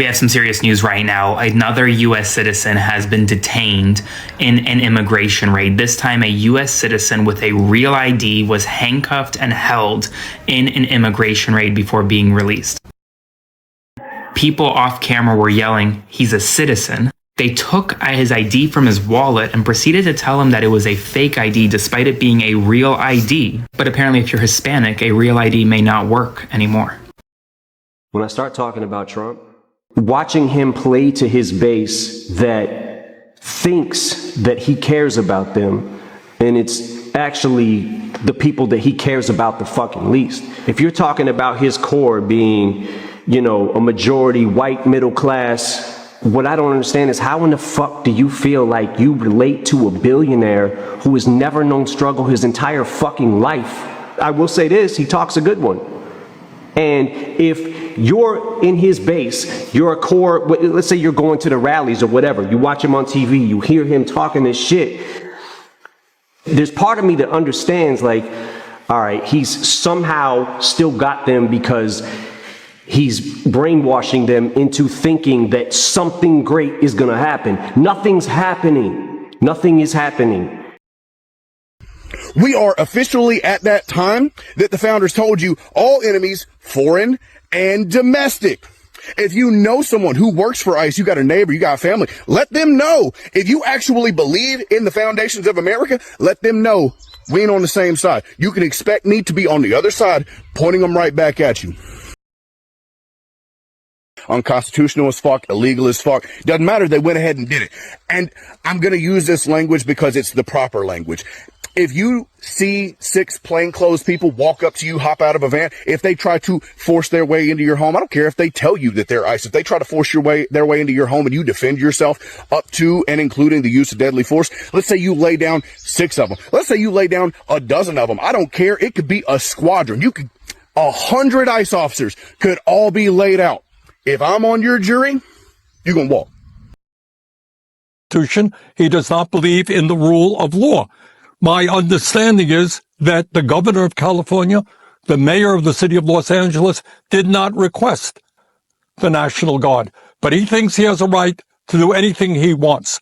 We have some serious news right now. Another U.S. citizen has been detained in an immigration raid. This time, a U.S. citizen with a real ID was handcuffed and held in an immigration raid before being released. People off camera were yelling, "He's a citizen." They took his ID from his wallet and proceeded to tell him that it was a fake ID despite it being a real ID. But apparently, if you're Hispanic, a real ID may not work anymore. When I start talking about Trump, watching him play to his base that thinks that he cares about them, and it's actually the people that he cares about the fucking least. If you're talking about his core being, you know, a majority white middle class, what I don't understand is how in the fuck do you feel like you relate to a billionaire who has never known struggle his entire fucking life? I will say this, he talks a good one. And if you're in his base, you're a core, let's say you're going to the rallies or whatever, you watch him on TV, you hear him talking this shit. There's part of me that understands, like, all right, he's somehow still got them because he's brainwashing them into thinking that something great is going to happen. Nothing's happening. Nothing is happening. We are officially at that time that the founders told you all enemies, foreign and domestic. If you know someone who works for ICE, you got a neighbor, you got a family, let them know. If you actually believe in the foundations of America, let them know we ain't on the same side. You can expect me to be on the other side, pointing them right back at you. Unconstitutional as fuck, illegal as fuck. Doesn't matter. They went ahead and did it. And I'm going to use this language because it's the proper language. If you see 6 plainclothes people walk up to you, hop out of a van, if they try to force their way into your home, I don't care if they tell you that they're ICE. If they try to force their way into your home and you defend yourself up to and including the use of deadly force, let's say you lay down 6 of them. Let's say you lay down a dozen of them. I don't care. It could be a squadron. 100 ICE officers could all be laid out. If I'm on your jury, you're going to walk. He does not believe in the rule of law. My understanding is that the governor of California, the mayor of the city of Los Angeles, did not request the National Guard, but he thinks he has a right to do anything he wants.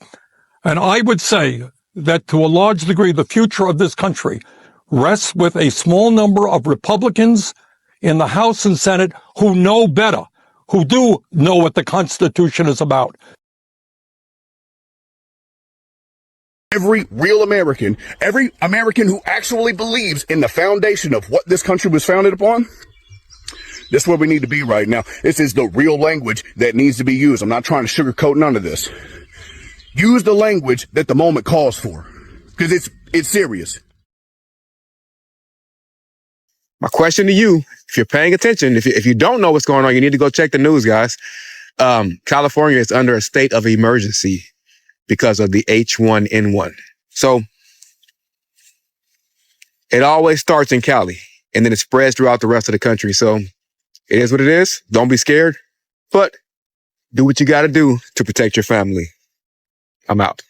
And I would say that to a large degree, the future of this country rests with a small number of Republicans in the House and Senate who know better, who do know what the Constitution is about. Every real American, every American who actually believes in the foundation of what this country was founded upon, this is where we need to be right now. This is the real language that needs to be used. I'm not trying to sugarcoat none of this. Use the language that the moment calls for, because it's serious. My question to you, if you're paying attention, if you don't know what's going on, you need to go check the news, guys. California is under a state of emergency because of the H1N1. So it always starts in Cali and then it spreads throughout the rest of the country. So it is what it is. Don't be scared, but do what you got to do to protect your family. I'm out.